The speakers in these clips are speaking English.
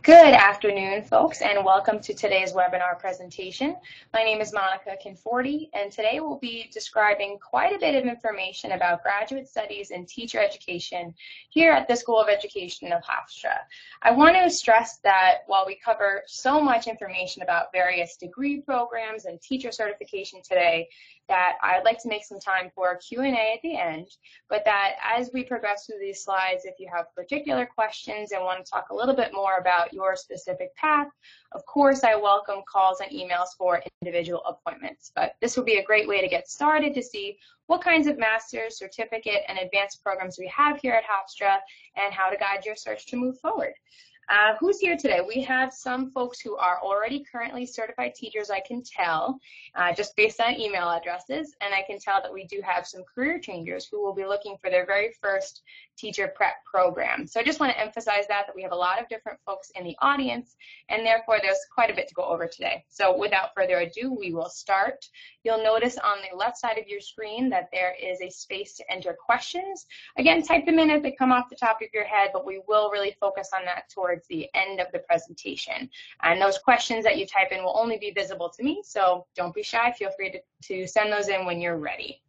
Good afternoon, folks, and welcome to today's webinar presentation. My name is Monica Conforti, and today we'll be describing quite a bit of information about graduate studies and teacher education here at the School of Education of Hofstra. I want to stress that while we cover so much information about various degree programs and teacher certification today, that I'd like to make some time for Q&A at the end, but that as we progress through these slides, if you have particular questions and want to talk a little bit more about your specific path, of course, I welcome calls and emails for individual appointments. But this will be a great way to get started to see what kinds of master's, certificate, and advanced programs we have here at Hofstra and how to guide your search to move forward. Who's here today? We have some folks who are already currently certified teachers, I can tell, just based on email addresses, and I can tell that we do have some career changers who will be looking for their very first teacher prep program. So I just want to emphasize that we have a lot of different folks in the audience, and therefore there's quite a bit to go over today. So without further ado, we will start. You'll notice on the left side of your screen that there is a space to enter questions. Again, type them in as they come off the top of your head, but we will really focus on that towards the end of the presentation. And those questions that you type in will only be visible to me, so don't be shy. Feel free to send those in when you're ready.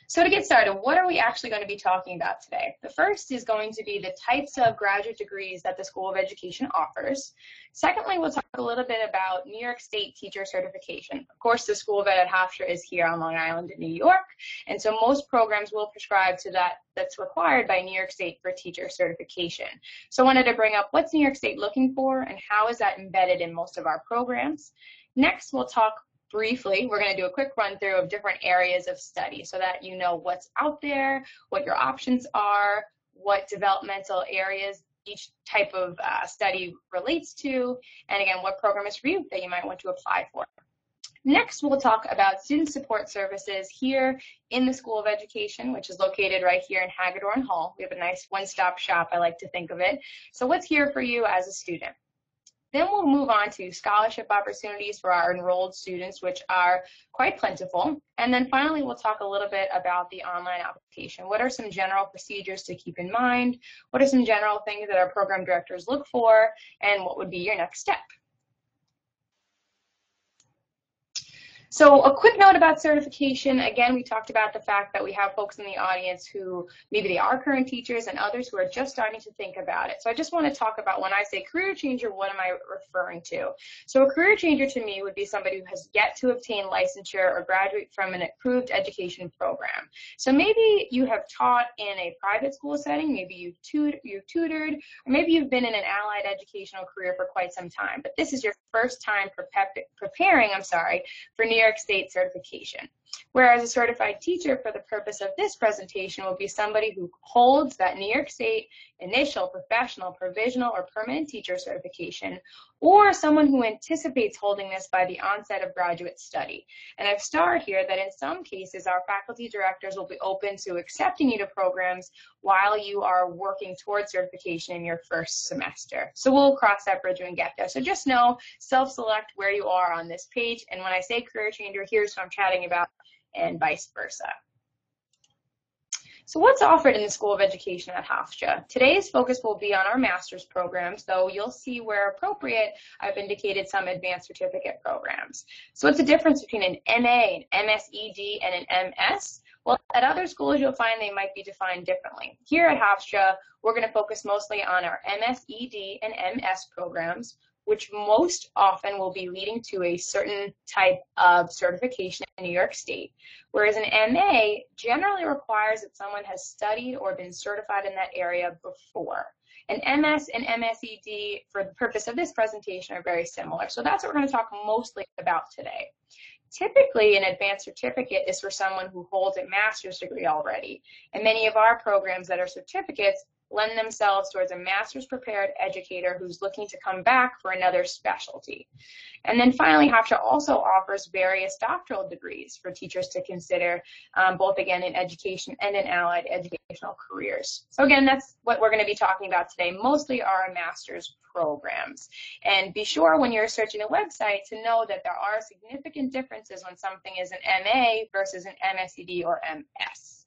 So to get started, what are we actually going to be talking about today? The first is going to be the types of graduate degrees that the School of Education offers. Secondly, we'll talk a little bit about New York State teacher certification. Of course, the School of Ed at Hofstra is here on Long Island in New York, and so most programs will prescribe to that's required by New York State for teacher certification. So I wanted to bring up what's New York State looking for and how is that embedded in most of our programs. Next, we'll talk briefly, we're going to do a quick run through of different areas of study so that you know what's out there, what your options are, what developmental areas each type of study relates to, and again, what program is for you that you might want to apply for. Next, we'll talk about student support services here in the School of Education, which is located right here in Hagedorn Hall. We have a nice one-stop shop, I like to think of it. So what's here for you as a student? Then we'll move on to scholarship opportunities for our enrolled students, which are quite plentiful. And then finally, we'll talk a little bit about the online application. What are some general procedures to keep in mind? What are some general things that our program directors look for? And what would be your next step? So a quick note about certification. Again, we talked about the fact that we have folks in the audience who maybe they are current teachers and others who are just starting to think about it. So I just want to talk about when I say career changer, what am I referring to? So a career changer to me would be somebody who has yet to obtain licensure or graduate from an approved education program. So maybe you have taught in a private school setting, maybe you've tutored, or maybe you've been in an allied educational career for quite some time, but this is your first time preparing for New York State certification. Whereas a certified teacher for the purpose of this presentation will be somebody who holds that New York State initial, professional, provisional, or permanent teacher certification, or someone who anticipates holding this by the onset of graduate study. And I've starred here that in some cases our faculty directors will be open to accepting you to programs while you are working towards certification in your first semester. So we'll cross that bridge when we get there. So just know, self-select where you are on this page, and when I say career changer, here's what I'm chatting about, and vice versa. So what's offered in the School of Education at Hofstra? Today's focus will be on our master's programs, though you'll see where appropriate, I've indicated some advanced certificate programs. So what's the difference between an MA, an MSED, and an MS? Well, at other schools, you'll find they might be defined differently. Here at Hofstra, we're going to focus mostly on our MSED and MS programs, which most often will be leading to a certain type of certification in New York State, whereas an MA generally requires that someone has studied or been certified in that area before. An MS and MSED, for the purpose of this presentation, are very similar. So that's what we're going to talk mostly about today. Typically, an advanced certificate is for someone who holds a master's degree already, and many of our programs that are certificates lend themselves towards a master's prepared educator who's looking to come back for another specialty. And then finally, Hofstra also offers various doctoral degrees for teachers to consider, both again in education and in allied educational careers. So again, that's what we're going to be talking about today, mostly our master's programs. And be sure when you're searching a website to know that there are significant differences when something is an MA versus an MSED or MS.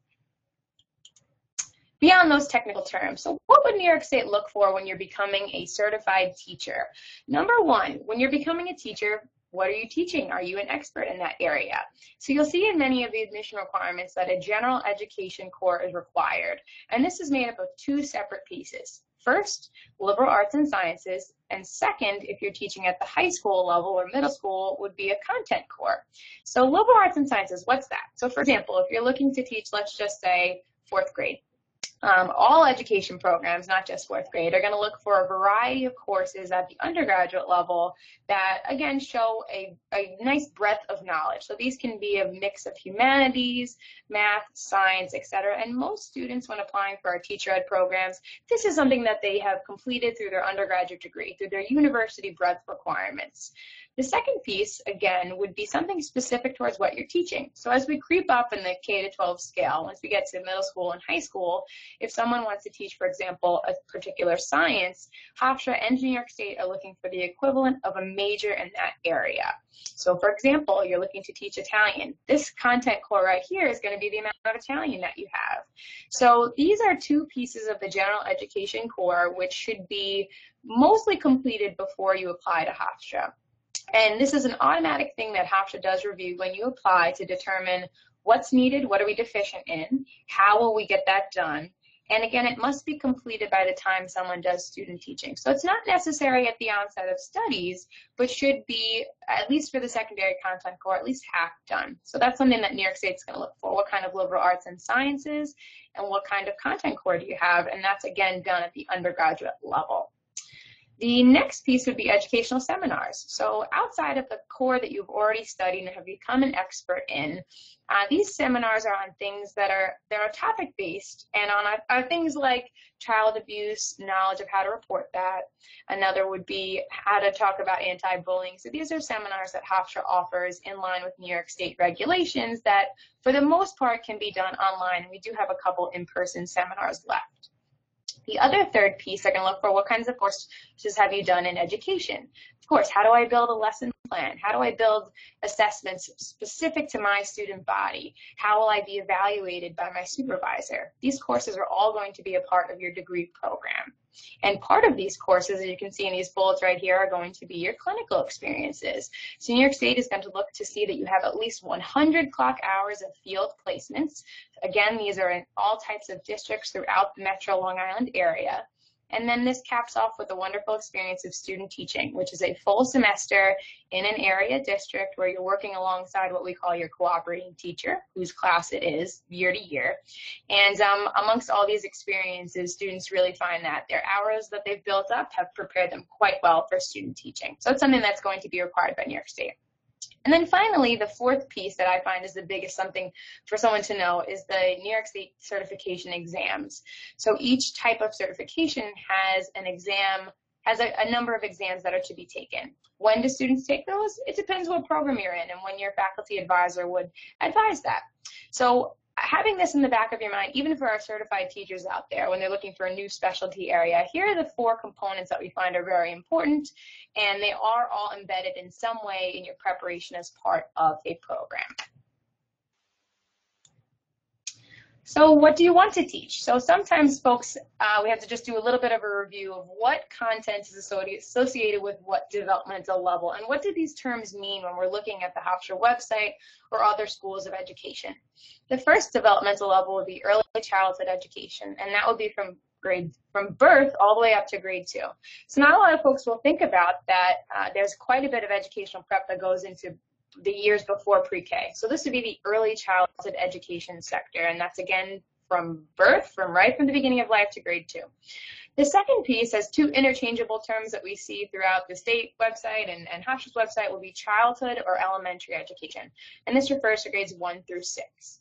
beyond those technical terms, so what would New York State look for when you're becoming a certified teacher? Number one, when you're becoming a teacher, what are you teaching? Are you an expert in that area? So you'll see in many of the admission requirements that a general education core is required. And this is made up of two separate pieces. First, liberal arts and sciences. And second, if you're teaching at the high school level or middle school, would be a content core. So liberal arts and sciences, what's that? So for example, if you're looking to teach, let's just say, fourth grade. All education programs, not just fourth grade, are going to look for a variety of courses at the undergraduate level that, again, show a nice breadth of knowledge. So these can be a mix of humanities, math, science, etc. And most students, when applying for our teacher ed programs, this is something that they have completed through their undergraduate degree, through their university breadth requirements. The second piece, again, would be something specific towards what you're teaching. So as we creep up in the K-12 scale, once we get to middle school and high school, if someone wants to teach, for example, a particular science, Hofstra and New York State are looking for the equivalent of a major in that area. So for example, you're looking to teach Italian. This content core right here is going to be the amount of Italian that you have. So these are two pieces of the general education core, which should be mostly completed before you apply to Hofstra. And this is an automatic thing that Hofstra does review when you apply to determine what's needed, what are we deficient in, how will we get that done, and again, it must be completed by the time someone does student teaching. So it's not necessary at the onset of studies, but should be, at least for the secondary content core, at least half done. So that's something that New York State's going to look for. What kind of liberal arts and sciences, and what kind of content core do you have? And that's, again, done at the undergraduate level. The next piece would be educational seminars. So outside of the core that you've already studied and have become an expert in, these seminars are on things that are topic-based and on things like child abuse, knowledge of how to report that. Another would be how to talk about anti-bullying. So these are seminars that Hofstra offers in line with New York State regulations that, for the most part, can be done online. We do have a couple in-person seminars left. The other third piece, I can look for what kinds of courses have you done in education. Of course, how do I build a lesson plan? How do I build assessments specific to my student body? How will I be evaluated by my supervisor? These courses are all going to be a part of your degree program. And part of these courses, as you can see in these bullets right here, are going to be your clinical experiences. So New York State is going to look to see that you have at least 100 clock hours of field placements. Again, these are in all types of districts throughout the Metro Long Island area. And then this caps off with a wonderful experience of student teaching, which is a full semester in an area district where you're working alongside what we call your cooperating teacher, whose class it is year to year. And amongst all these experiences, students really find that their hours that they've built up have prepared them quite well for student teaching. So it's something that's going to be required by New York State. And then finally, the fourth piece that I find is the biggest something for someone to know is the New York State certification exams. So each type of certification has an exam, has a number of exams that are to be taken. When do students take those? It depends what program you're in and when your faculty advisor would advise that. So having this in the back of your mind, even for our certified teachers out there, when they're looking for a new specialty area, here are the four components that we find are very important, and they are all embedded in some way in your preparation as part of a program. So what do you want to teach? So sometimes folks, we have to just do a little bit of a review of what content is associated with what developmental level, and what do these terms mean when we're looking at the Hofstra website or other schools of education. The first developmental level would be early childhood education, and that would be from birth all the way up to grade 2. So not a lot of folks will think about that. There's quite a bit of educational prep that goes into the years before pre-K. So this would be the early childhood education sector, and that's again from birth, from right from the beginning of life to grade 2. The second piece has two interchangeable terms that we see throughout the state website and Hofstra's website will be childhood or elementary education, and this refers to grades 1 through 6.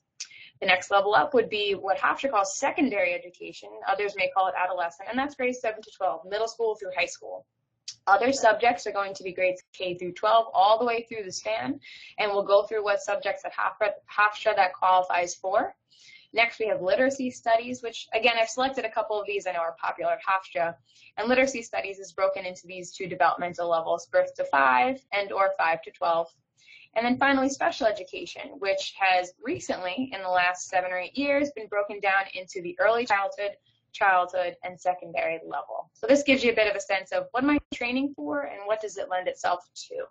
The next level up would be what Hofstra calls secondary education. Others may call it adolescent, and that's grades 7 to 12, middle school through high school. Other subjects are going to be grades K through 12 all the way through the span, and we'll go through what subjects at Hofstra that qualifies for. Next, we have literacy studies, which again, I've selected a couple of these I know are popular at Hofstra, and literacy studies is broken into these two developmental levels, birth to 5 and or 5 to 12. And then finally, special education, which has recently, in the last 7 or 8 years, been broken down into the early childhood, and secondary level. So this gives you a bit of a sense of what am I training for and what does it lend itself to.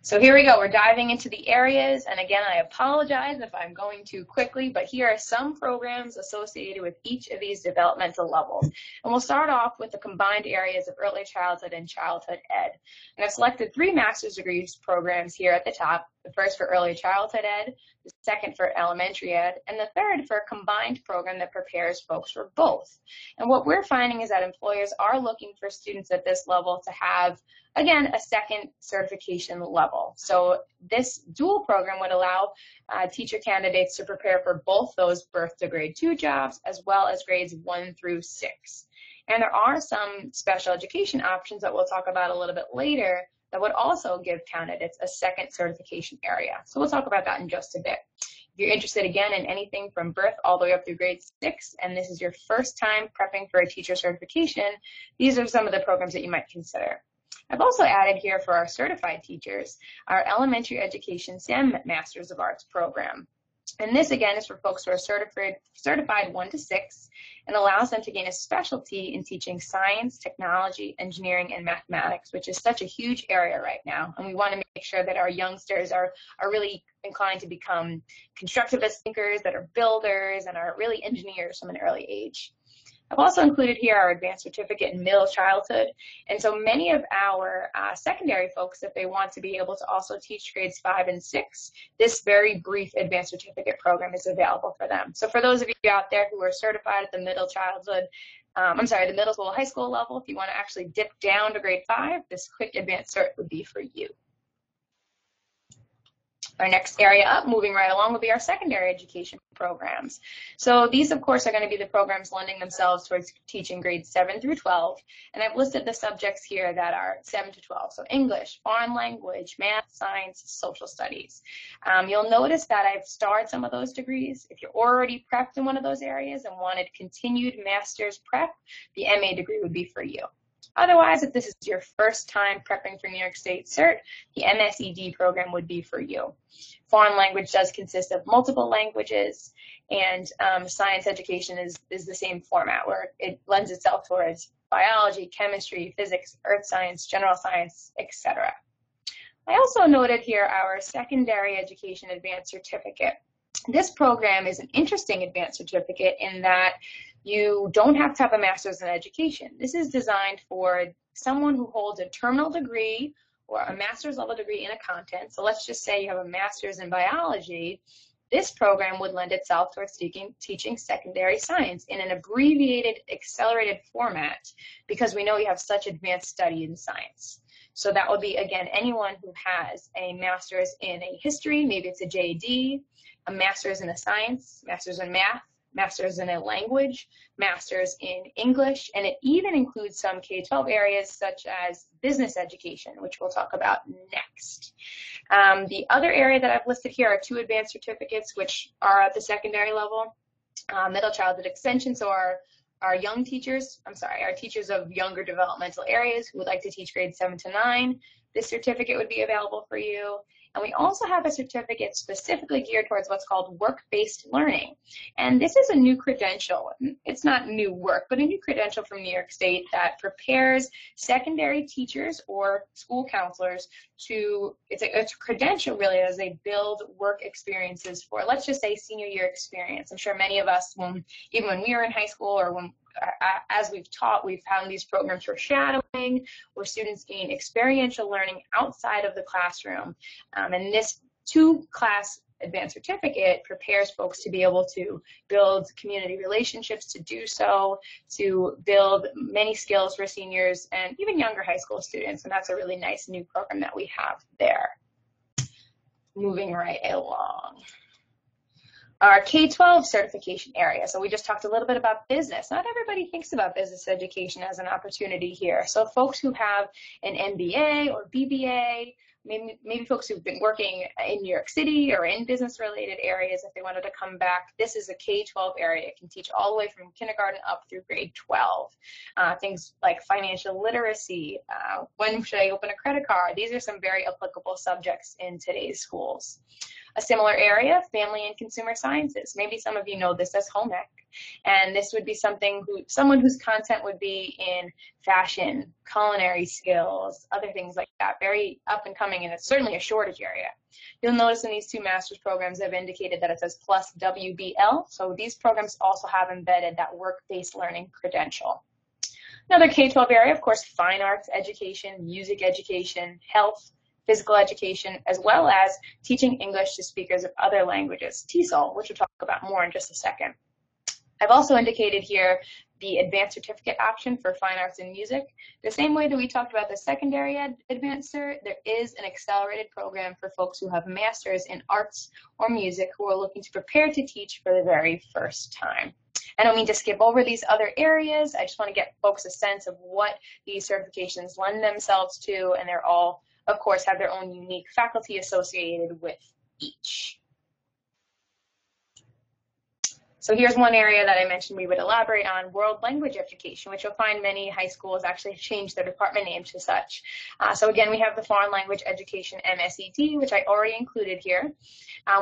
So here we go, we're diving into the areas, and again, I apologize if I'm going too quickly, but here are some programs associated with each of these developmental levels. And we'll start off with the combined areas of early childhood and childhood ed. And I've selected 3 master's degrees programs here at the top, the first for early childhood ed, the second for elementary ed, and the third for a combined program that prepares folks for both. And what we're finding is that employers are looking for students at this level to have, again, a second certification level. So this dual program would allow teacher candidates to prepare for both those birth to grade 2 jobs as well as grades 1 through 6. And there are some special education options that we'll talk about a little bit later that would also give candidates a second certification area. So we'll talk about that in just a bit. If you're interested, again, in anything from birth all the way up through grade 6, and this is your first time prepping for a teacher certification, these are some of the programs that you might consider. I've also added here for our certified teachers, our elementary education STEM Masters of Arts program. And this, again, is for folks who are certified 1 to 6 and allows them to gain a specialty in teaching science, technology, engineering, and mathematics, which is such a huge area right now. And we want to make sure that our youngsters are really inclined to become constructivist thinkers, that are builders, and are really engineers from an early age. I've also included here our advanced certificate in middle childhood. And so many of our secondary folks, if they want to be able to also teach grades 5 and 6, this very brief advanced certificate program is available for them. So for those of you out there who are certified at the middle childhood, the middle school, high school level, if you want to actually dip down to grade 5, this quick advanced cert would be for you. Our next area up, moving right along, will be our secondary education programs. So these, of course, are going to be the programs lending themselves towards teaching grades 7 through 12. And I've listed the subjects here that are 7 to 12. So English, foreign language, math, science, social studies. You'll notice that I've starred some of those degrees. If you're already prepped in one of those areas and wanted continued master's prep, the MA degree would be for you. Otherwise, if this is your first time prepping for New York State Cert, the MSED program would be for you. Foreign language does consist of multiple languages, and science education is the same format where it lends itself towards biology, chemistry, physics, earth science, general science, etc. I also noted here our secondary education advanced certificate. This program is an interesting advanced certificate in that you don't have to have a master's in education. This is designed for someone who holds a terminal degree or a master's level degree in a content. So let's just say you have a master's in biology. This program would lend itself towards teaching secondary science in an abbreviated, accelerated format because we know you have such advanced study in science. So that would be, again, anyone who has a master's in a history, maybe it's a JD, a master's in a science, master's in math, master's in a language, master's in English, and it even includes some K12 areas such as business education, which we'll talk about next. The other area that I've listed here are 2 advanced certificates, which are at the secondary level. Middle childhood extension, so our young teachers, our teachers of younger developmental areas who would like to teach grades 7 to 9, this certificate would be available for you. And we also have a certificate specifically geared towards what's called work-based learning. And this is a new credential. It's not new work, but a new credential from New York State that prepares secondary teachers or school counselors to, it's a credential really as they build work experiences for, let's just say, senior year experience. I'm sure many of us, even when we were in high school or as we've taught, we've found these programs for shadowing, where students gain experiential learning outside of the classroom. And this 2-class advanced certificate prepares folks to be able to build community relationships, to do so, to build many skills for seniors and even younger high school students. And that's a really nice new program that we have there. Moving right along. Our K12 certification area. So we just talked a little bit about business. Not everybody thinks about business education as an opportunity here. So folks who have an MBA or BBA, maybe folks who've been working in New York City or in business-related areas, if they wanted to come back, this is a K12 area. It can teach all the way from kindergarten up through grade 12. Things like financial literacy, when should I open a credit card? These are some very applicable subjects in today's schools. A similar area, family and consumer sciences. Maybe some of you know this as home ec. And this would be someone whose content would be in fashion, culinary skills, other things like that. Very up and coming, and it's certainly a shortage area. You'll notice in these two master's programs I've indicated that it says plus WBL. So these programs also have embedded that work-based learning credential. Another K-12 area, of course, fine arts education, music education, health, physical education, as well as teaching English to speakers of other languages, TESOL, which we'll talk about more in just a second. I've also indicated here the advanced certificate option for fine arts and music. The same way that we talked about the secondary advanced cert, there is an accelerated program for folks who have masters in arts or music who are looking to prepare to teach for the very first time. I don't mean to skip over these other areas. I just want to get folks a sense of what these certifications lend themselves to, and they're all, of course, have their own unique faculty associated with each. So here's one area that I mentioned we would elaborate on, world language education, which you'll find many high schools actually change their department name to such. So again, we have the foreign language education MSED, which I already included here.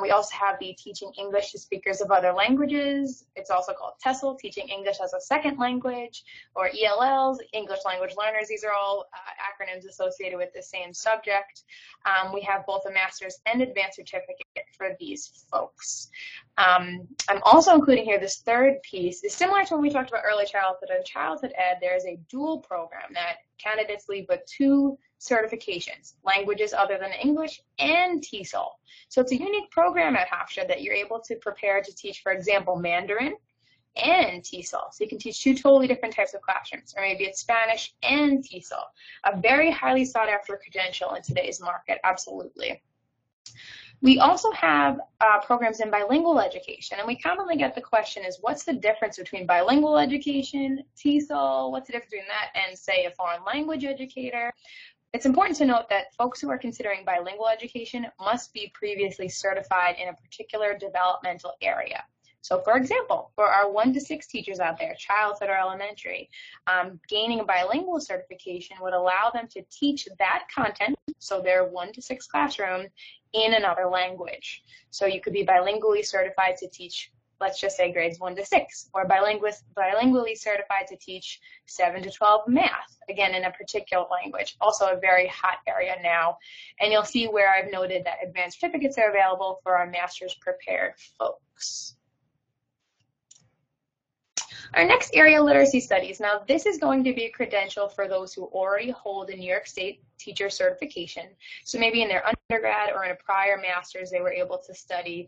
We also have the teaching English to speakers of other languages. It's also called TESOL, teaching English as a second language, or ELLs, English language learners. These are all acronyms associated with the same subject. We have both a master's and advanced certificate for these folks. I'm also including here this third piece is similar to when we talked about early childhood and childhood ed. There is a dual program that candidates leave with two certifications, languages other than English and TESOL. So it's a unique program at Hofstra that you're able to prepare to teach, for example, Mandarin and TESOL. So you can teach two totally different types of classrooms, or maybe it's Spanish and TESOL. A very highly sought after credential in today's market, absolutely. We also have programs in bilingual education, and we commonly get the question is, what's the difference between bilingual education, TESOL, what's the difference between that and, say, a foreign language educator? It's important to note that folks who are considering bilingual education must be previously certified in a particular developmental area. So for example, for our 1 to 6 teachers out there, childhood or elementary, gaining a bilingual certification would allow them to teach that content, so their 1 to 6 classroom, in another language. So you could be bilingually certified to teach, let's just say, grades 1 to 6, or bilingually certified to teach 7 to 12 math, again, in a particular language. Also a very hot area now. And you'll see where I've noted that advanced certificates are available for our master's prepared folks. Our next area, literacy studies. Now, this is going to be a credential for those who already hold a New York State teacher certification. So maybe in their undergrad or in a prior master's, they were able to study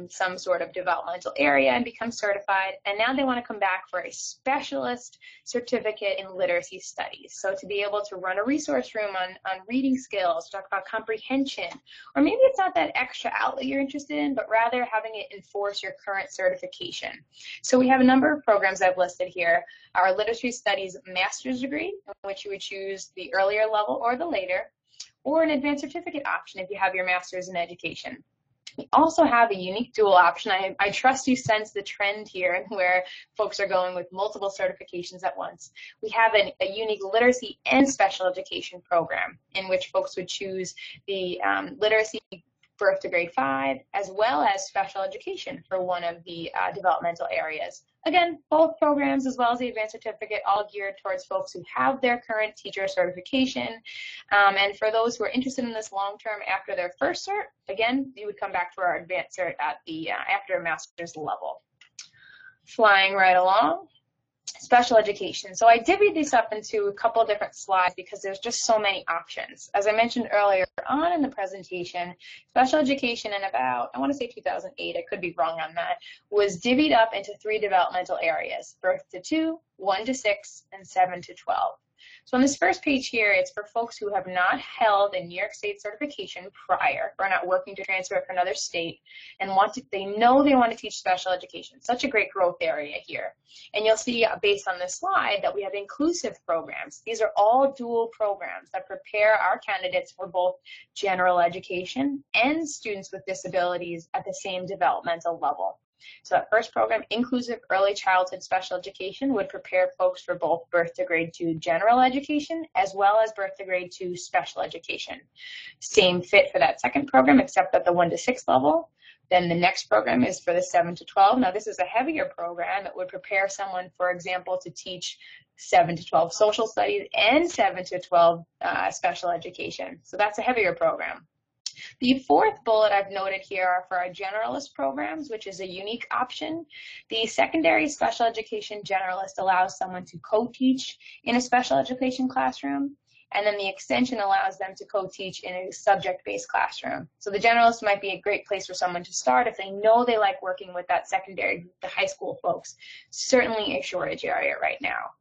some sort of developmental area and become certified. And now they want to come back for a specialist certificate in literacy studies. So to be able to run a resource room on reading skills, talk about comprehension, or maybe it's not that extra outlet you're interested in, but rather having it enforce your current certification. So we have a number of programs I've listed here. Our literacy studies master's degree, in which you would choose the earlier level or the later, or an advanced certificate option if you have your master's in education. We also have a unique dual option. I trust you sense the trend here where folks are going with multiple certifications at once. We have a unique literacy and special education program in which folks would choose the literacy birth to grade 5, as well as special education for one of the developmental areas. Again, both programs, as well as the advanced certificate, all geared towards folks who have their current teacher certification. And for those who are interested in this long term after their first cert, again, you would come back for our advanced cert at the after master's level. Flying right along. Special education. So I divvied these up into a couple of different slides because there's just so many options. As I mentioned earlier on in the presentation, special education in about, I want to say 2008, I could be wrong on that, was divvied up into 3 developmental areas: birth to 2, 1 to 6, and 7 to 12. So on this first page here, it's for folks who have not held a New York State certification prior, or are not working to transfer for another state, and they know they want to teach special education. Such a great growth area here. And you'll see based on this slide that we have inclusive programs. These are all dual programs that prepare our candidates for both general education and students with disabilities at the same developmental level. So that first program, Inclusive Early Childhood Special Education, would prepare folks for both birth to grade 2 general education as well as birth to grade 2 special education. Same fit for that second program, except at the 1 to 6 level. Then the next program is for the 7 to 12. Now this is a heavier program. It would prepare someone, for example, to teach 7 to 12 social studies and 7 to 12 special education. So that's a heavier program. The fourth bullet I've noted here are for our generalist programs, which is a unique option. The secondary special education generalist allows someone to co-teach in a special education classroom, and then the extension allows them to co-teach in a subject-based classroom. So the generalist might be a great place for someone to start if they know they like working with that secondary, the high school folks. Certainly a shortage area right now.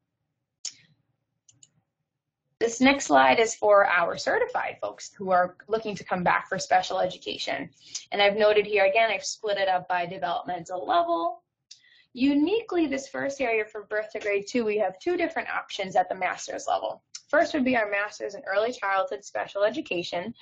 This next slide is for our certified folks who are looking to come back for special education. And I've noted here, again, I've split it up by developmental level. Uniquely, this first area for birth to grade 2, we have 2 different options at the master's level. First would be our master's in early childhood special education.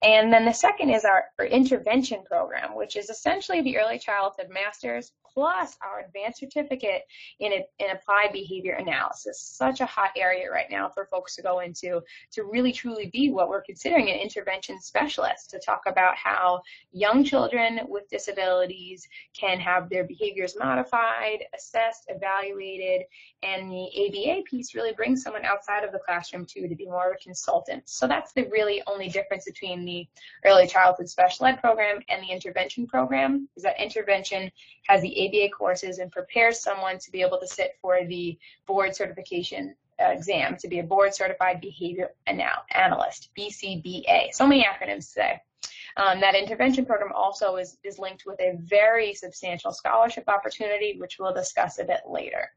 And then the second is our intervention program, which is essentially the early childhood master's plus our advanced certificate in applied behavior analysis. Such a hot area right now for folks to go into to really truly be what we're considering an intervention specialist, to talk about how young children with disabilities can have their behaviors modified, assessed, evaluated, and the ABA piece really brings someone outside of the classroom too to be more of a consultant. So that's the really only difference between the early childhood special ed program and the intervention program, is that intervention has the ABA courses and prepares someone to be able to sit for the board certification exam, to be a board certified behavior analyst, BCBA. So many acronyms today. That intervention program also is linked with a very substantial scholarship opportunity, which we'll discuss a bit later.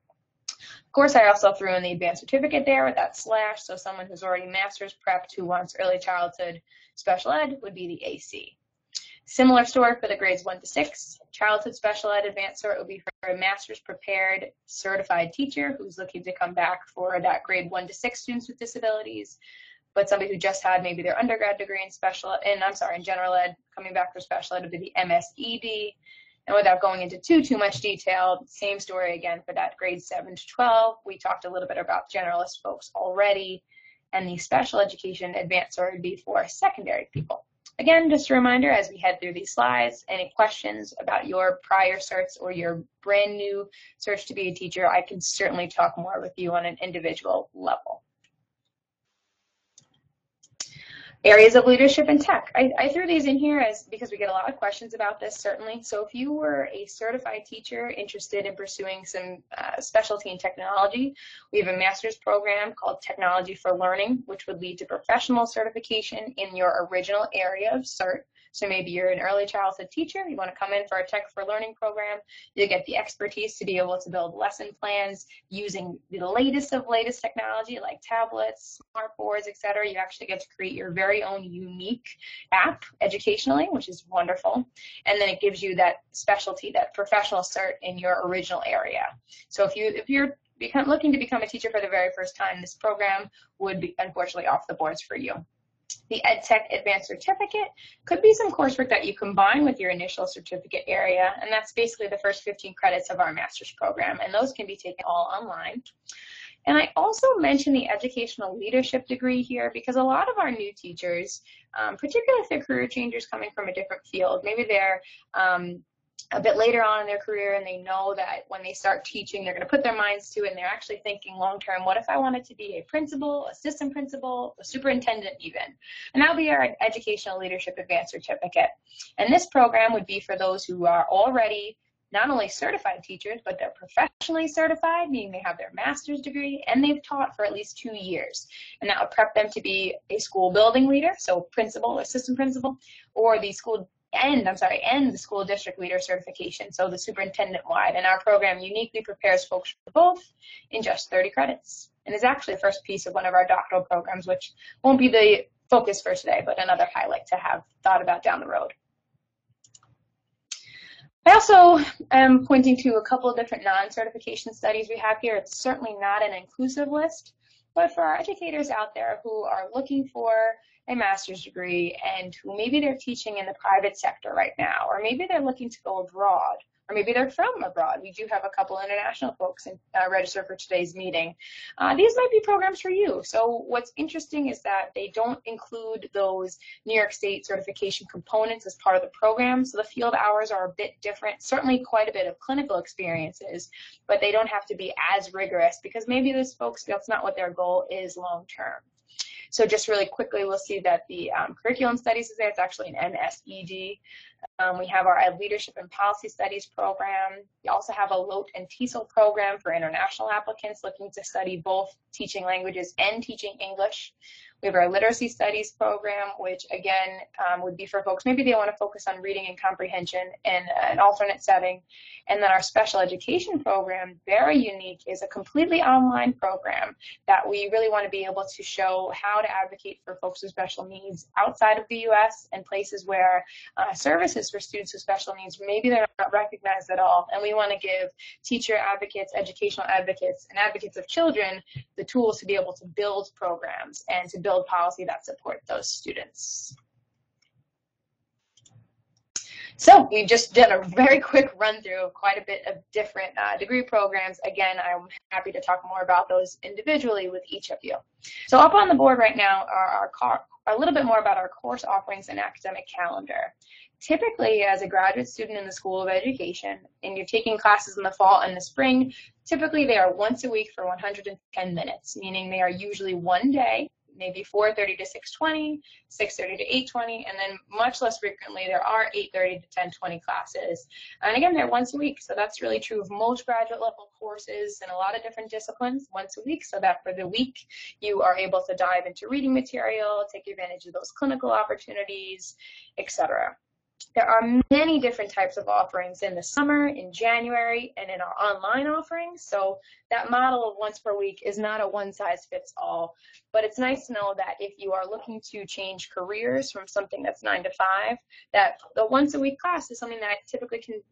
Of course, I also threw in the advanced certificate there with that slash, so someone who's already master's prepped who wants early childhood special ed would be the AC. Similar story for the grades 1 to 6. Childhood special ed advanced cert would be for a master's prepared certified teacher who's looking to come back for that grade 1 to 6 students with disabilities. But somebody who just had maybe their undergrad degree in general ed, coming back for special ed would be the MSED. And without going into too much detail, same story again for that grade 7 to 12. We talked a little bit about generalist folks already, and the special education advanced cert would be for secondary people. Again, just a reminder as we head through these slides, any questions about your prior certs or your brand new search to be a teacher, I can certainly talk more with you on an individual level. Areas of leadership and tech. I threw these in here because we get a lot of questions about this, certainly. So if you were a certified teacher interested in pursuing some specialty in technology, we have a master's program called Technology for Learning, which would lead to professional certification in your original area of cert. So maybe you're an early childhood teacher, you want to come in for a Tech for Learning program, you get the expertise to be able to build lesson plans using the latest of latest technology like tablets, smart boards, etc. You actually get to create your very own unique app educationally, which is wonderful. And then it gives you that specialty, that professional cert in your original area. So if you're looking to become a teacher for the very first time, this program would be unfortunately off the boards for you. The EdTech Advanced Certificate could be some coursework that you combine with your initial certificate area, and that's basically the first 15 credits of our master's program, and those can be taken all online. And I also mentioned the educational leadership degree here because a lot of our new teachers, particularly if they're career changers coming from a different field, maybe they're a bit later on in their career and they know that when they start teaching, they're going to put their minds to it and they're actually thinking long term, what if I wanted to be a principal, assistant principal, a superintendent even? And that'll be our Educational Leadership Advanced Certificate. And this program would be for those who are already not only certified teachers, but they're professionally certified, meaning they have their master's degree and they've taught for at least 2 years. And that would prep them to be a school building leader, so principal, assistant principal, or the school and the school district leader certification, so the superintendent-wide. And our program uniquely prepares folks for both in just 30 credits, and is actually the first piece of one of our doctoral programs, which won't be the focus for today, but another highlight to have thought about down the road. I also am pointing to a couple of different non-certification studies we have here. It's certainly not an inclusive list, but for our educators out there who are looking for a master's degree and who maybe they're teaching in the private sector right now, or maybe they're looking to go abroad, or maybe they're from abroad. We do have a couple international folks registered for today's meeting. These might be programs for you. So what's interesting is that they don't include those New York State certification components as part of the program. So the field hours are a bit different, certainly quite a bit of clinical experiences, but they don't have to be as rigorous because maybe those folks, that's not what their goal is long term. So just really quickly, we'll see that the curriculum studies is there. It's actually an MSED. We have our Leadership and Policy Studies program. We also have a LOTE and TESOL program for international applicants looking to study both teaching languages and teaching English. We have our Literacy Studies program, which again would be for folks, maybe they want to focus on reading and comprehension in an alternate setting. And then our Special Education program, very unique, is a completely online program that we really want to be able to show how to advocate for folks with special needs outside of the U.S. and places where services for students with special needs, maybe they're not recognized at all. And we want to give teacher advocates, educational advocates, and advocates of children the tools to be able to build programs and to build policy that support those students. So we've just done a very quick run through of quite a bit of different degree programs. Again, I'm happy to talk more about those individually with each of you. So up on the board right now are a little bit more about our course offerings and academic calendar. Typically, as a graduate student in the School of Education, and you're taking classes in the fall and the spring, typically they are once a week for 110 minutes, meaning they are usually one day, maybe 4:30 to 6:20, 6:30 to 8:20, and then much less frequently there are 8:30 to 10:20 classes. And again, they're once a week, so that's really true of most graduate level courses in a lot of different disciplines, once a week, so that for the week you are able to dive into reading material, take advantage of those clinical opportunities, etc. There are many different types of offerings in the summer, in January, and in our online offerings. So that model of once per week is not a one-size-fits-all, but it's nice to know that if you are looking to change careers from something that's 9 to 5, that the once-a-week class is something that typically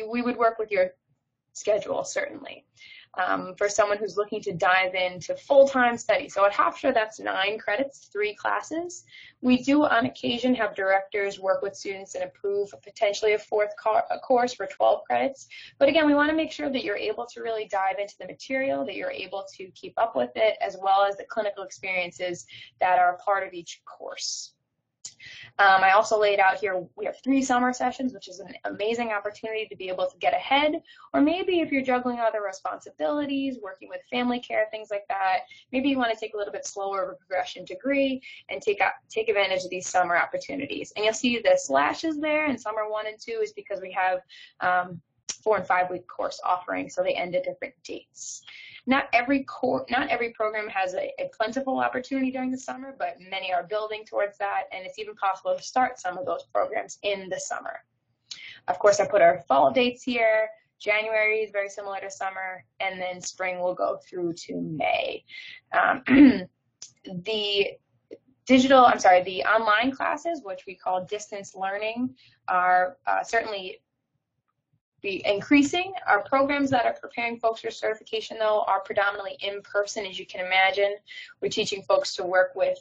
we would work with your schedule, certainly. For someone who's looking to dive into full-time study. So at Hofstra, that's 9 credits, 3 classes. We do on occasion have directors work with students and approve potentially a 4th course for 12 credits. But again, we want to make sure that you're able to really dive into the material, that you're able to keep up with it, as well as the clinical experiences that are part of each course. I also laid out here, we have 3 summer sessions, which is an amazing opportunity to be able to get ahead, or maybe if you're juggling other responsibilities, working with family care, things like that, maybe you want to take a little bit slower of a progression degree and take advantage of these summer opportunities. And you'll see the slashes there in summer 1 and 2 is because we have 4- and 5-week course offerings, so they end at different dates. Not every program has a plentiful opportunity during the summer, but many are building towards that, and it's even possible to start some of those programs in the summer. Of course, I put our fall dates here. January is very similar to summer, and then spring will go through to May. The online classes, which we call distance learning, are certainly increasing. Our programs that are preparing folks for certification, though, are predominantly in person, as you can imagine. We're teaching folks to work with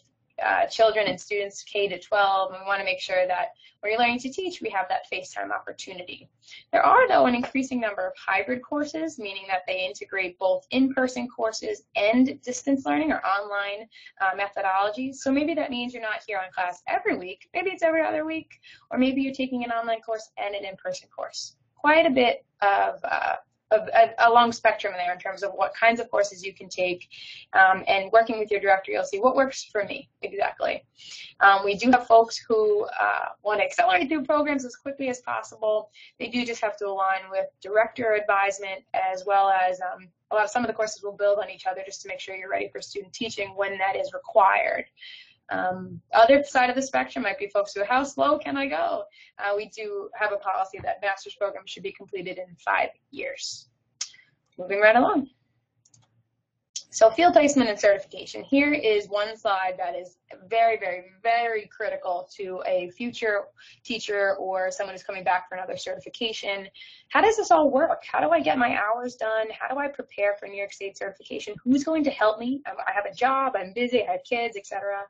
children and students K-12, and we want to make sure that when you're learning to teach, we have that FaceTime opportunity. There are, though, an increasing number of hybrid courses, meaning that they integrate both in-person courses and distance learning or online methodologies. So maybe that means you're not here on class every week. Maybe it's every other week, or maybe you're taking an online course and an in-person course. Quite a bit of a long spectrum there in terms of what kinds of courses you can take, and working with your director, you'll see what works for me exactly. We do have folks who want to accelerate through programs as quickly as possible. They do just have to align with director advisement, as well as some of the courses will build on each other just to make sure you're ready for student teaching when that is required. Other side of the spectrum might be folks who, how slow can I go? We do have a policy that master's programs should be completed in 5 years. Moving right along. So field placement and certification. Here is one slide that is very, very, very critical to a future teacher or someone who's coming back for another certification. How does this all work? How do I get my hours done? How do I prepare for New York State certification? Who's going to help me? I have a job, I'm busy, I have kids, etc.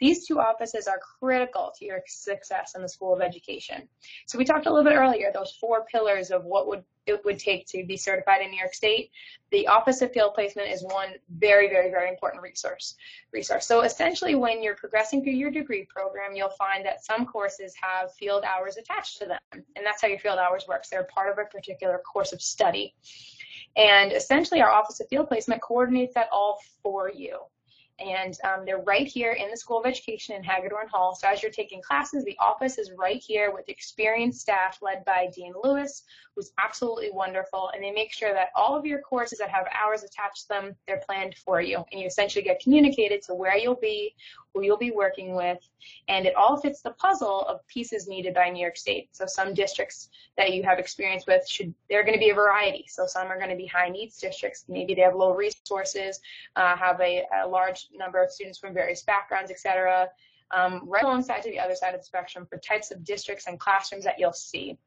These two offices are critical to your success in the School of Education. So we talked a little bit earlier, those 4 pillars of what it would take to be certified in New York State. The Office of Field Placement is one very, very, very important resource. So essentially, when you're progressing through your degree program, you'll find that some courses have field hours attached to them, and that's how your field hours works. They're part of a particular course of study. And essentially, our Office of Field Placement coordinates that all for you. And they're right here in the School of Education in Hagedorn Hall. So as you're taking classes, the office is right here with experienced staff led by Dean Lewis, who's absolutely wonderful. And they make sure that all of your courses that have hours attached to them, they're planned for you. And you essentially get communicated to where you'll be, who you'll be working with, and it all fits the puzzle of pieces needed by New York State. So some districts that you have experience with, they're going to be a variety. So some are going to be high needs districts. Maybe they have low resources, have a large number of students from various backgrounds, etc. Right alongside to the other side of the spectrum for types of districts and classrooms that you'll see.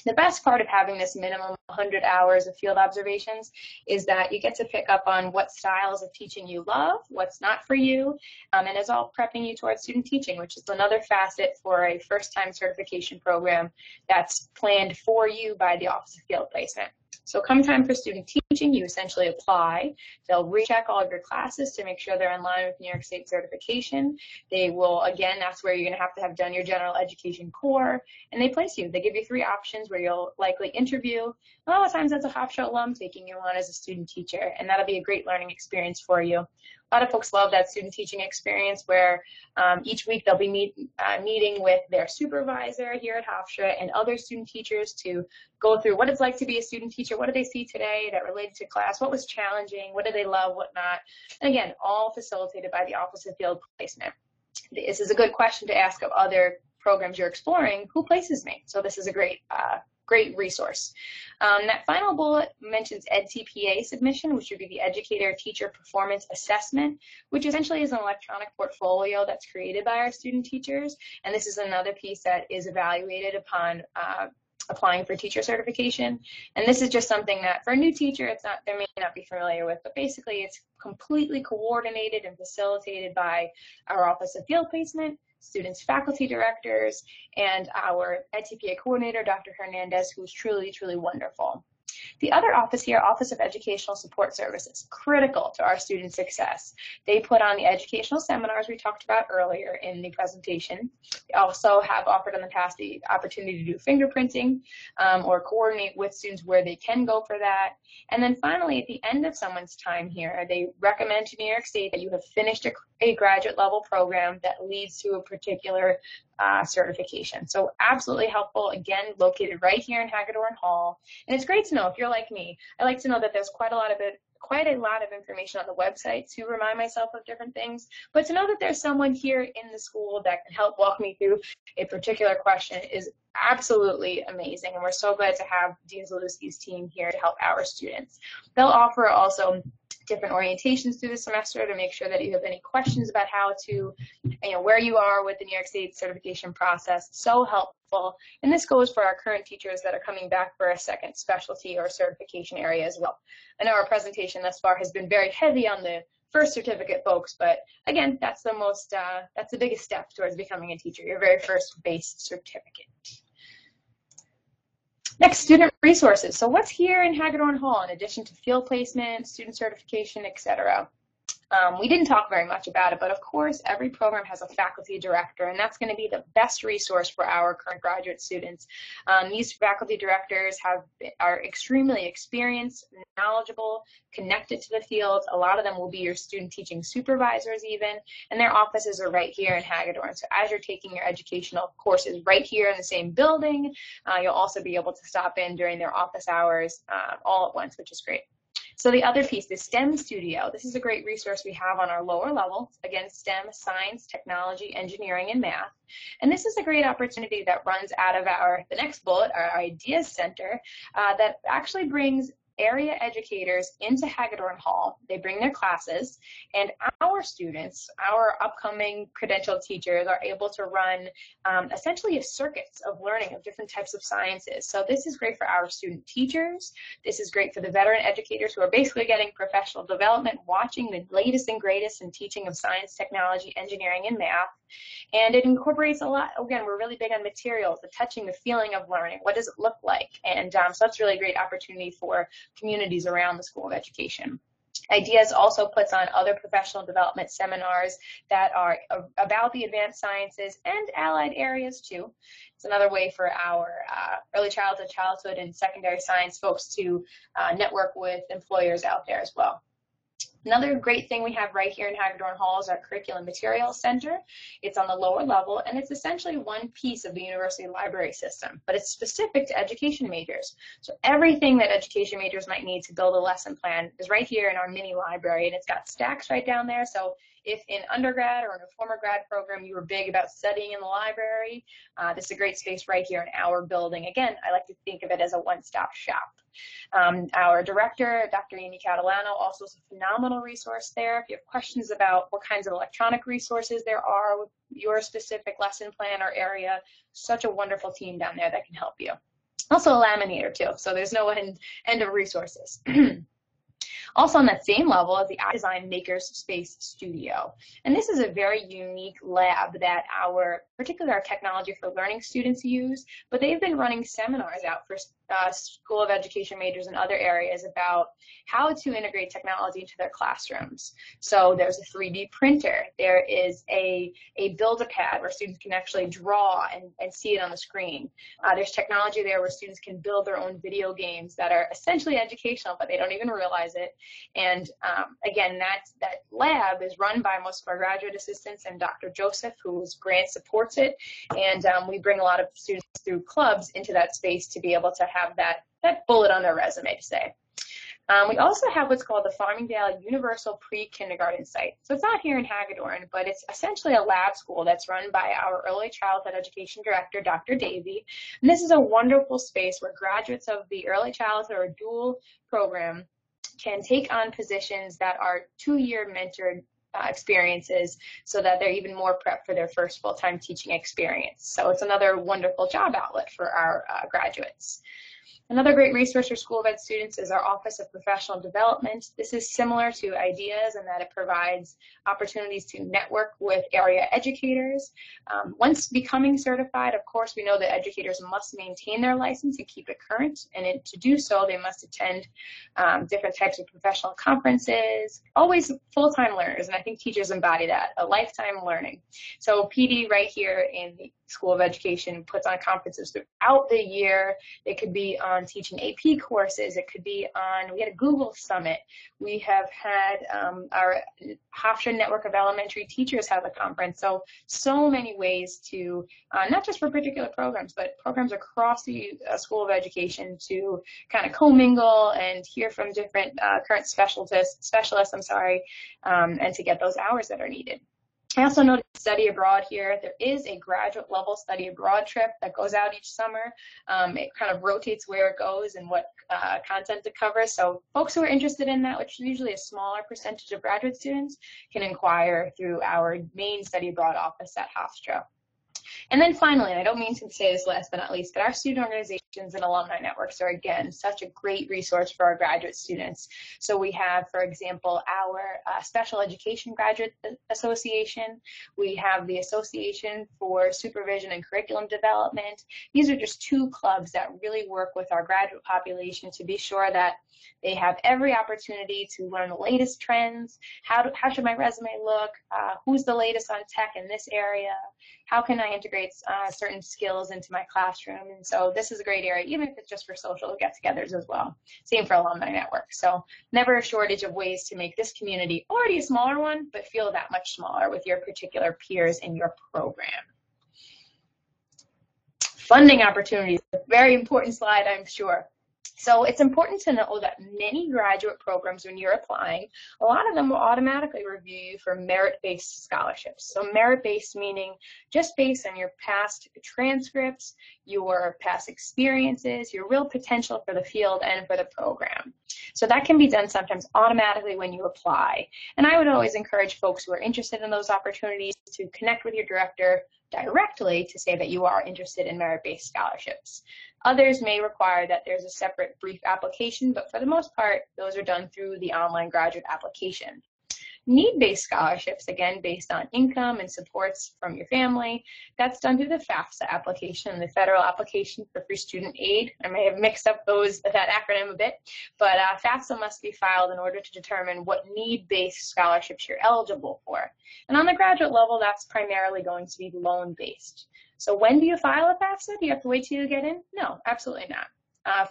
The best part of having this minimum 100 hours of field observations is that you get to pick up on what styles of teaching you love, what's not for you, and it's all prepping you towards student teaching, which is another facet for a first-time certification program that's planned for you by the Office of Field Placement. So come time for student teaching, you essentially apply. They'll recheck all of your classes to make sure they're in line with New York State certification. They will, again, that's where you're going to have done your general education core, and they place you. They give you 3 options where you'll likely interview. A lot of times that's a Hofstra alum taking you on as a student teacher, and that'll be a great learning experience for you. A lot of folks love that student teaching experience where each week they'll be meeting with their supervisor here at Hofstra and other student teachers to go through what it's like to be a student teacher. What did they see today that related to class? What was challenging? What did they love? What not? And again, all facilitated by the Office of Field Placement. This is a good question to ask of other programs you're exploring. Who places me? So this is a great resource. That final bullet mentions EdTPA submission, which would be the Educator Teacher Performance Assessment, which essentially is an electronic portfolio that's created by our student teachers. And this is another piece that is evaluated upon applying for teacher certification. And this is just something that for a new teacher, they may not be familiar with, but basically it's completely coordinated and facilitated by our Office of Field Placement, students, faculty directors, and our EdTPA coordinator, Dr. Hernandez, who's truly, truly wonderful. The other office here, Office of Educational Support Services, critical to our student success. They put on the educational seminars we talked about earlier in the presentation. They also have offered in the past the opportunity to do fingerprinting or coordinate with students where they can go for that. And then finally, at the end of someone's time here, they recommend to New York State that you have finished a graduate level program that leads to a particular certification. So absolutely helpful, again, located right here in Hagedorn Hall. And it's great to know, if you're like me, I like to know that there's quite a lot of information on the website to remind myself of different things, but to know that there's someone here in the school that can help walk me through a particular question is absolutely amazing. And we're so glad to have Dean Zalewski's team here to help our students. They'll offer also different orientations through the semester to make sure that you have any questions about how to, where you are with the New York State certification process. So helpful. And this goes for our current teachers that are coming back for a second specialty or certification area as well. I know our presentation thus far has been very heavy on the first certificate folks, but again, that's the biggest step towards becoming a teacher, your very first base certificate. Next, student resources. So what's here in Hagedorn Hall in addition to field placement, student certification, etc.? We didn't talk very much about it, but of course, every program has a faculty director, and that's going to be the best resource for our current graduate students. These faculty directors are extremely experienced, knowledgeable, connected to the field. A lot of them will be your student teaching supervisors even, and their offices are right here in Hagedorn. So as you're taking your educational courses right here in the same building, you'll also be able to stop in during their office hours all at once, which is great. So the other piece, the STEM Studio, this is a great resource we have on our lower level. Again, STEM, science, technology, engineering, and math. And this is a great opportunity that runs out of the next bullet, our Ideas Center, that actually brings area educators into Hagedorn Hall. They bring their classes, and our students, our upcoming credentialed teachers, are able to run essentially a circuits of learning of different types of sciences. So this is great for our student teachers. This is great for the veteran educators who are basically getting professional development, watching the latest and greatest in teaching of science, technology, engineering, and math. And it incorporates a lot. Again, we're really big on materials, the touching, the feeling of learning. What does it look like? And so that's really a great opportunity for communities around the School of Education. Ideas also puts on other professional development seminars that are about the advanced sciences and allied areas too. It's another way for our early childhood, and secondary science folks to network with employers out there as well. Another great thing we have right here in Hagedorn Hall is our Curriculum Materials Center. It's on the lower level, and it's essentially one piece of the university library system, but it's specific to education majors. So everything that education majors might need to build a lesson plan is right here in our mini library, and it's got stacks right down there. So if in undergrad or in a former grad program you were big about studying in the library, this is a great space right here in our building. Again, I like to think of it as a one-stop shop. Our director, Dr. Amy Catalano, also is a phenomenal resource there. If you have questions about what kinds of electronic resources there are with your specific lesson plan or area, such a wonderful team down there that can help you. Also a laminator too, so there's no end of resources. Also on that same level is the iDesign Makerspace Studio. And this is a very unique lab that particularly our technology for learning students use, but they've been running seminars out for School of Education majors in other areas about how to integrate technology into their classrooms. So there's a 3D printer, there is a Build-A-Pad where students can actually draw and see it on the screen. There's technology there where students can build their own video games that are essentially educational, but they don't even realize it. And again, that lab is run by most of our graduate assistants and Dr. Joseph, whose grant supports it. And we bring a lot of students through clubs into that space to be able to have that bullet on their resume to say. We also have what's called the Farmingdale Universal Pre-Kindergarten site. So it's not here in Hagedorn, but it's essentially a lab school that's run by our early childhood education director, Dr. Davey. And this is a wonderful space where graduates of the early childhood or dual program can take on positions that are 2-year mentored experiences so that they're even more prepped for their first full-time teaching experience. So it's another wonderful job outlet for our graduates. Another great resource for School of Ed students is our Office of Professional Development. This is similar to Ideas in that it provides opportunities to network with area educators. Once becoming certified, of course, we know that educators must maintain their license and keep it current, and to do so, they must attend different types of professional conferences, always full-time learners, and I think teachers embody that, a lifetime learning. So PD right here in the School of Education puts on conferences throughout the year. It could be on teaching AP courses. It could be we had a Google Summit. We have had our Hofstra Network of Elementary Teachers have a conference. So many ways to, not just for particular programs, but programs across the School of Education to kind of commingle and hear from different current specialists, and to get those hours that are needed. I also noted study abroad here. There is a graduate level study abroad trip that goes out each summer. It kind of rotates where it goes and what content it covers. So folks who are interested in that, which is usually a smaller percentage of graduate students, can inquire through our main study abroad office at Hofstra. And then finally, and I don't mean to say this last but not least, but our student organizations and alumni networks are, again, such a great resource for our graduate students. So we have, for example, our Special Education Graduate Association. We have the Association for Supervision and Curriculum Development. These are just 2 clubs that really work with our graduate population to be sure that they have every opportunity to learn the latest trends. How should my resume look? Who's the latest on tech in this area? How can I integrate certain skills into my classroom? And so this is a great area, even if it's just for social get-togethers as well. Same for alumni networks. So never a shortage of ways to make this community already a smaller one, but feel that much smaller with your particular peers in your program. Funding opportunities, a very important slide, I'm sure. So it's important to know that many graduate programs, when you're applying, a lot of them will automatically review you for merit-based scholarships. So merit-based meaning just based on your past transcripts, your past experiences, your real potential for the field and for the program. So that can be done sometimes automatically when you apply. And I would always encourage folks who are interested in those opportunities to connect with your director directly to say that you are interested in merit-based scholarships. Others may require that there's a separate brief application, but for the most part, those are done through the online graduate application. Need-based scholarships, again, based on income and supports from your family, that's done through the FAFSA application, the Federal Application for Free Student Aid. I may have mixed up that acronym a bit, but FAFSA must be filed in order to determine what need-based scholarships you're eligible for. And on the graduate level, that's primarily going to be loan-based. So when do you file a FAFSA? Do you have to wait till you get in? No, absolutely not.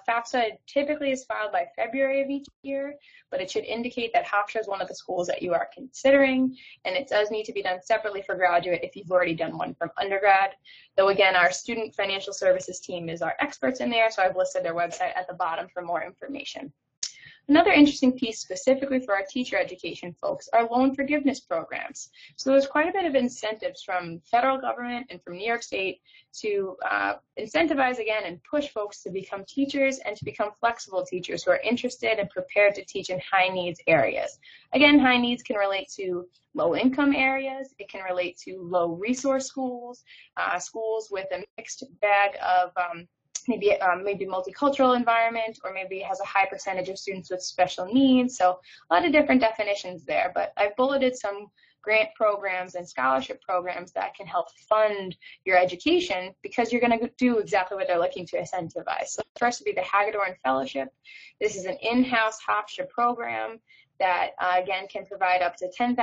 FAFSA typically is filed by February of each year, but it should indicate that Hofstra is one of the schools that you are considering, and it does need to be done separately for graduate if you've already done one from undergrad. Though again, our student financial services team is our experts in there, so I've listed their website at the bottom for more information. Another interesting piece specifically for our teacher education folks are loan forgiveness programs. So there's quite a bit of incentives from federal government and from New York State to incentivize again and push folks to become teachers and to become flexible teachers who are interested and prepared to teach in high needs areas. Again, high needs can relate to low income areas. It can relate to low resource schools, schools with a mixed bag of maybe multicultural environment, or maybe it has a high percentage of students with special needs. So a lot of different definitions there, but I've bulleted some grant programs and scholarship programs that can help fund your education because you're going to do exactly what they're looking to incentivize. So first would be the Hagedorn Fellowship. This is an in-house Hofstra program that again can provide up to $10,000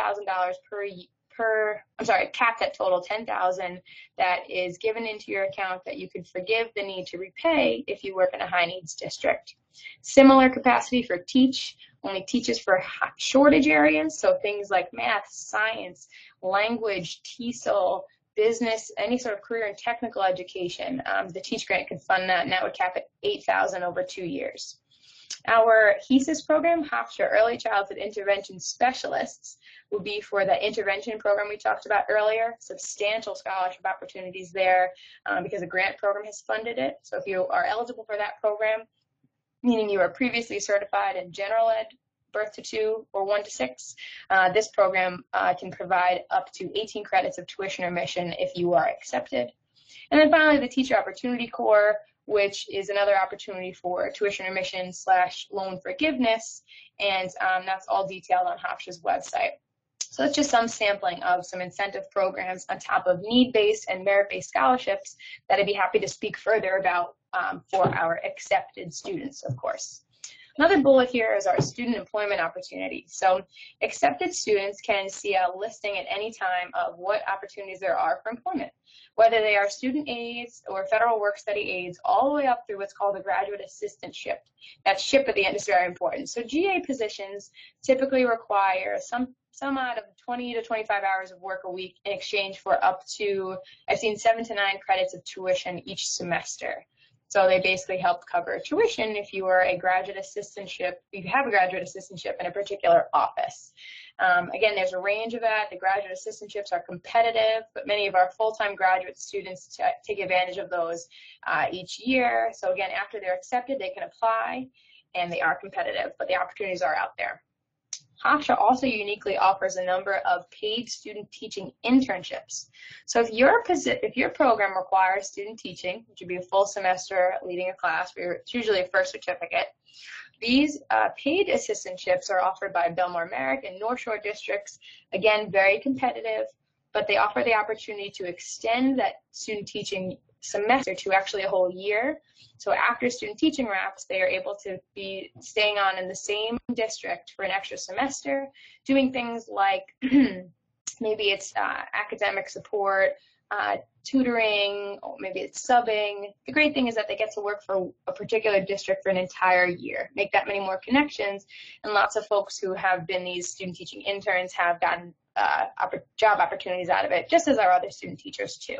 capped at total $10,000 that is given into your account that you could forgive the need to repay if you work in a high needs district. Similar capacity for Teach, only teaches for shortage areas, so things like math, science, language, TESOL, business, any sort of career and technical education. The Teach grant could fund that, and that would cap at $8,000 over 2 years. Our HESIS program, Hofstra Early Childhood Intervention Specialists, will be for the intervention program we talked about earlier. Substantial scholarship opportunities there because a grant program has funded it. So if you are eligible for that program, meaning you are previously certified in general ed, birth to 2 or 1 to 6, this program can provide up to 18 credits of tuition remission if you are accepted. And then finally, the Teacher Opportunity Corps, which is another opportunity for tuition remission / loan forgiveness, and that's all detailed on Hofstra's website. So that's just some sampling of some incentive programs on top of need-based and merit-based scholarships that I'd be happy to speak further about for our accepted students, of course. Another bullet here is our student employment opportunities. So accepted students can see a listing at any time of what opportunities there are for employment, whether they are student aids or federal work-study aids, all the way up through what's called a graduate assistantship. That ship at the end is very important. So GA positions typically require some out of 20 to 25 hours of work a week in exchange for up to, I've seen 7 to 9 credits of tuition each semester. So they basically help cover tuition if you are a graduate assistantship, if you have a graduate assistantship in a particular office. Again, there's a range of that. The graduate assistantships are competitive, but many of our full-time graduate students take advantage of those each year. So again, after they're accepted, they can apply, and they are competitive, but the opportunities are out there. Hofstra also uniquely offers a number of paid student teaching internships. So if your program requires student teaching, which would be a full semester leading a class, it's usually a first certificate, these paid assistantships are offered by Belmar Merrick and North Shore districts. Again, very competitive, but they offer the opportunity to extend that student teaching semester to actually a whole year. So after student teaching wraps, they are able to be staying on in the same district for an extra semester, doing things like maybe it's academic support, tutoring, or maybe it's subbing. The great thing is that they get to work for a particular district for an entire year, make that many more connections, and lots of folks who have been these student teaching interns have gotten job opportunities out of it, just as our other student teachers too.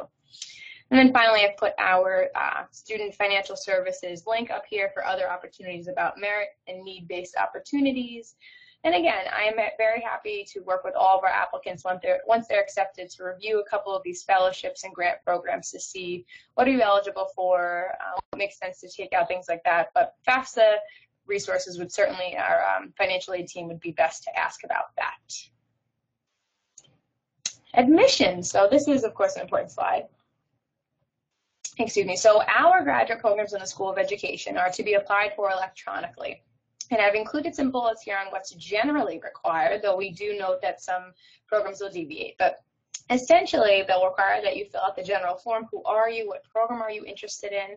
And then finally, I've put our student financial services link up here for other opportunities about merit and need-based opportunities. And again, I am very happy to work with all of our applicants once they're accepted to review a couple of these fellowships and grant programs to see what are you eligible for, what makes sense to take out, things like that. But FAFSA resources would certainly, our financial aid team would be best to ask about that. Admissions. So this is, of course, an important slide. Excuse me. So our graduate programs in the School of Education are to be applied for electronically. And I've included some bullets here on what's generally required, though we do note that some programs will deviate. But essentially, they'll require that you fill out the general form. Who are you? What program are you interested in?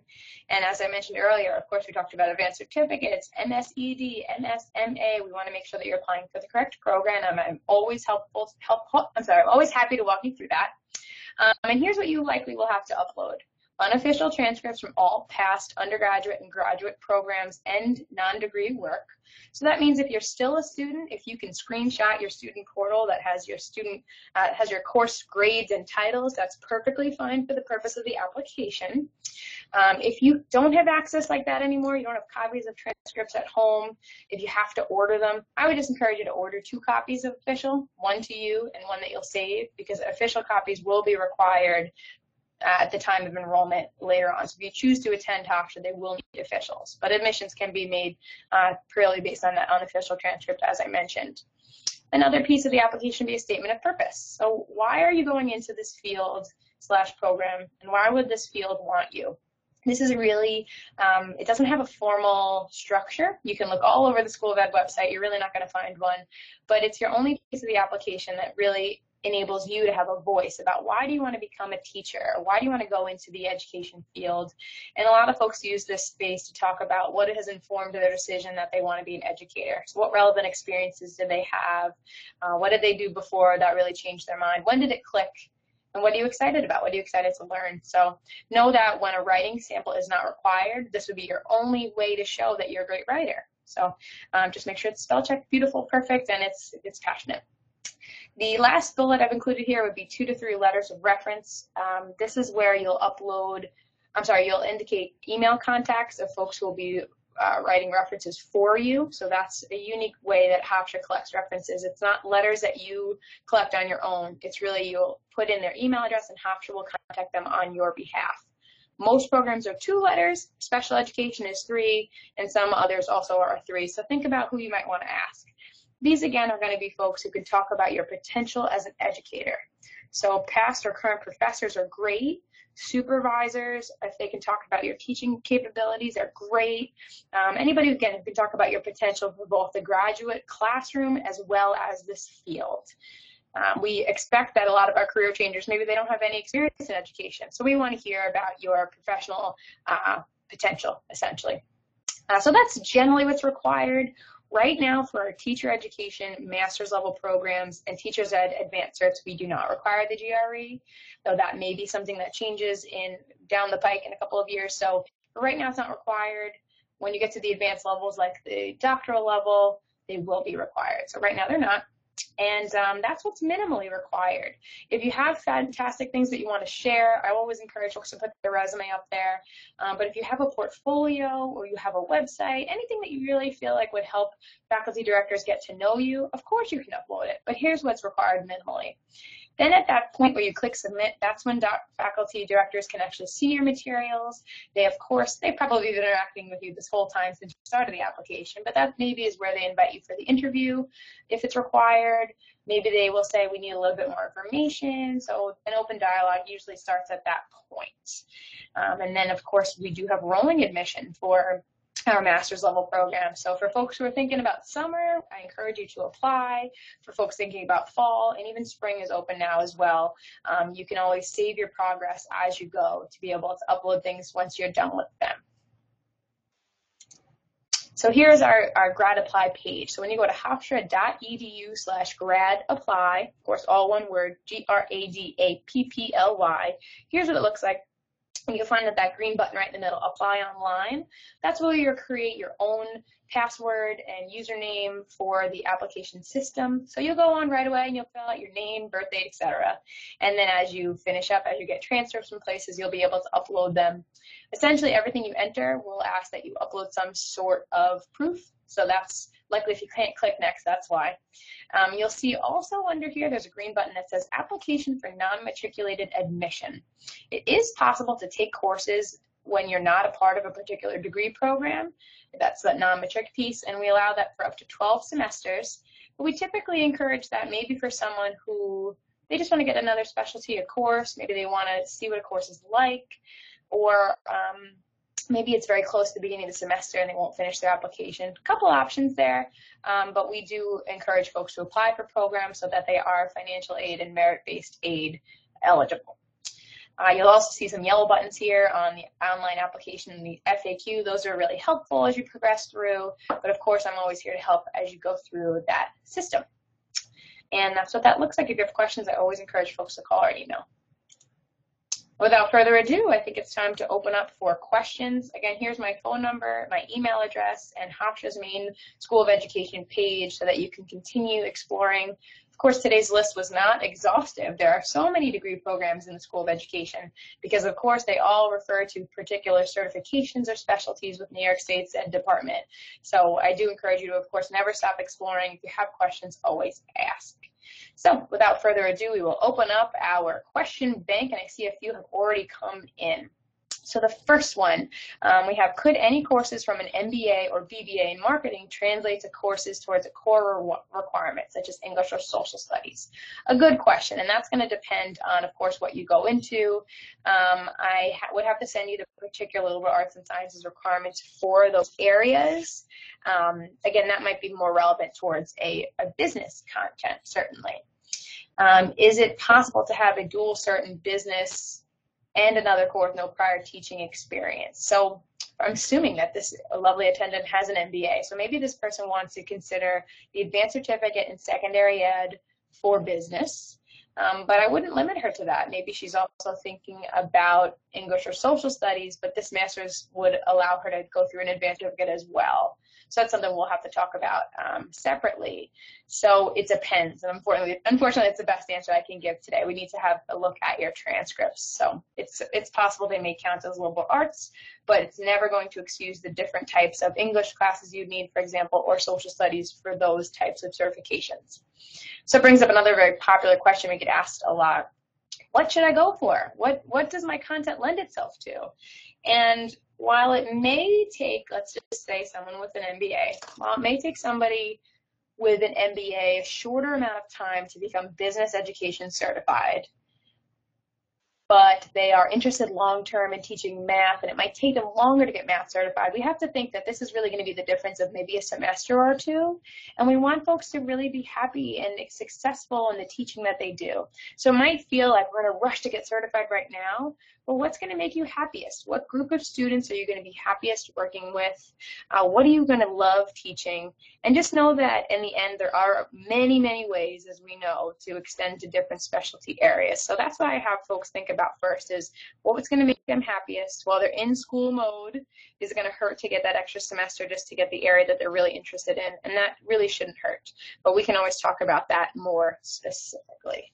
And as I mentioned earlier, of course, we talked about advanced certificates, MSED, MSMA. We want to make sure that you're applying for the correct program. I'm always I'm always happy to walk you through that. And here's what you likely will have to upload. Unofficial transcripts from all past undergraduate and graduate programs and non-degree work. So that means if you're still a student, if you can screenshot your student portal that has your has your course grades and titles, that's perfectly fine for the purpose of the application. If you don't have access like that anymore, you don't have copies of transcripts at home, if you have to order them, I would just encourage you to order 2 copies of official, one to you and one that you'll save, because official copies will be required at the time of enrollment later on. So if you choose to attend Hofstra, they will need officials, but admissions can be made purely based on that unofficial transcript, as I mentioned. Another piece of the application be a statement of purpose. So why are you going into this field / program, and why would this field want you? This is really, it doesn't have a formal structure. You can look all over the School of Ed website. You're really not going to find one, but it's your only piece of the application that really enables you to have a voice about why do you want to become a teacher, or why do you want to go into the education field. And a lot of folks use this space to talk about what has informed their decision that they want to be an educator. So what relevant experiences did they have? What did they do before that really changed their mind? When did it click? And what are you excited about? What are you excited to learn? So know that when a writing sample is not required, this would be your only way to show that you're a great writer. So just make sure it's spell checked, beautiful, perfect, and it's passionate. The last bullet I've included here would be 2 to 3 letters of reference. This is where you'll you'll indicate email contacts of folks who will be writing references for you. So that's a unique way that Hofstra collects references. It's not letters that you collect on your own. It's really you'll put in their email address and Hofstra will contact them on your behalf. Most programs are 2 letters, special education is 3, and some others also are 3. So think about who you might want to ask. These, again, are going to be folks who can talk about your potential as an educator. So past or current professors are great. Supervisors, if they can talk about your teaching capabilities, are great. Anybody, again, who can talk about your potential for both the graduate classroom as well as this field. We expect that a lot of our career changers, maybe they don't have any experience in education. So we want to hear about your professional potential, essentially. So that's generally what's required. Right now, for our teacher education, master's level programs, and teachers ed advanced certs, we do not require the GRE, though that may be something that changes down the pike in a couple of years. So right now, it's not required. When you get to the advanced levels, like the doctoral level, they will be required. So right now, they're not. And that's what's minimally required. If you have fantastic things that you want to share, I always encourage folks to put their resume up there. But if you have a portfolio or you have a website, anything that you really feel like would help faculty directors get to know you, of course you can upload it. But here's what's required minimally. Then at that point where you click submit, that's when faculty directors can actually see your materials. They've probably been interacting with you this whole time since you started the application, but that maybe is where they invite you for the interview if it's required. Maybe they will say we need a little bit more information. So an open dialogue usually starts at that point. And then, of course, we do have rolling admission for our master's level program. So for folks who are thinking about summer, I encourage you to apply. For folks thinking about fall, and even spring is open now as well. You can always save your progress as you go to be able to upload things once you're done with them. So here's our Gratify page. So when you go to hofstra.edu/gradapply, of course, all one word, GRADAPPLY, here's what it looks like. And you'll find that green button right in the middle, apply online, that's where you'll create your own password and username for the application system. So you'll go on right away and you'll fill out your name, birthday, etc. And then as you finish up, as you get transfers from places, you'll be able to upload them. Essentially, everything you enter will ask that you upload some sort of proof. So that's likely if you can't click next, that's why. You'll see also under here, there's a green button that says application for non-matriculated admission. It is possible to take courses when you're not a part of a particular degree program. That's that non-matric piece, and we allow that for up to 12 semesters. But we typically encourage that maybe for someone who they just want to get another specialty, a course, maybe they want to see what a course is like, or maybe it's very close to the beginning of the semester and they won't finish their application. A couple options there, but we do encourage folks to apply for programs so that they are financial aid and merit-based aid eligible. You'll also see some yellow buttons here on the online application and the FAQ. Those are really helpful as you progress through, but of course I'm always here to help as you go through that system. And that's what that looks like. If you have questions, I always encourage folks to call or email. Without further ado, I think it's time to open up for questions. Again, here's my phone number, my email address, and Hofstra's main School of Education page so that you can continue exploring. Of course, today's list was not exhaustive. There are so many degree programs in the School of Education because, of course, they all refer to particular certifications or specialties with New York State's Ed Department. So I do encourage you to, of course, never stop exploring. If you have questions, always ask. So without further ado, we will open up our question bank, and I see a few have already come in. So the first one, we have, could any courses from an MBA or BBA in marketing translate to courses towards a core requirement, such as English or social studies? A good question, and that's going to depend on, of course, what you go into. I would have to send you the particular liberal arts and sciences requirements for those areas. Again, that might be more relevant towards a business content, certainly. Is it possible to have a dual cert in business and another core with no prior teaching experience? So I'm assuming that this lovely attendant has an MBA. So maybe this person wants to consider the advanced certificate in secondary ed for business. But I wouldn't limit her to that. Maybe she's also thinking about English or social studies, but this master's would allow her to go through an advanced certificate as well. So that's something we'll have to talk about separately. So it depends, and unfortunately, it's the best answer I can give today. We need to have a look at your transcripts. So it's possible they may count as liberal arts, but it's never going to excuse the different types of English classes you'd need, for example, or social studies for those types of certifications. So it brings up another very popular question we get asked a lot. What should I go for? What does my content lend itself to? And while it may take, let's just say someone with an MBA, while it may take somebody with an MBA a shorter amount of time to become business education certified, but they are interested long-term in teaching math, and it might take them longer to get math certified, we have to think that this is really going to be the difference of maybe a semester or two, and we want folks to really be happy and successful in the teaching that they do. So it might feel like we're in a rush to get certified right now, but what's going to make you happiest? What group of students are you going to be happiest working with? What are you going to love teaching? And just know that in the end, there are many, many ways, as we know, to extend to different specialty areas. So that's what I have folks think about first is what's going to make them happiest while they're in school mode. Is it going to hurt to get that extra semester just to get the area that they're really interested in? And that really shouldn't hurt. But we can always talk about that more specifically.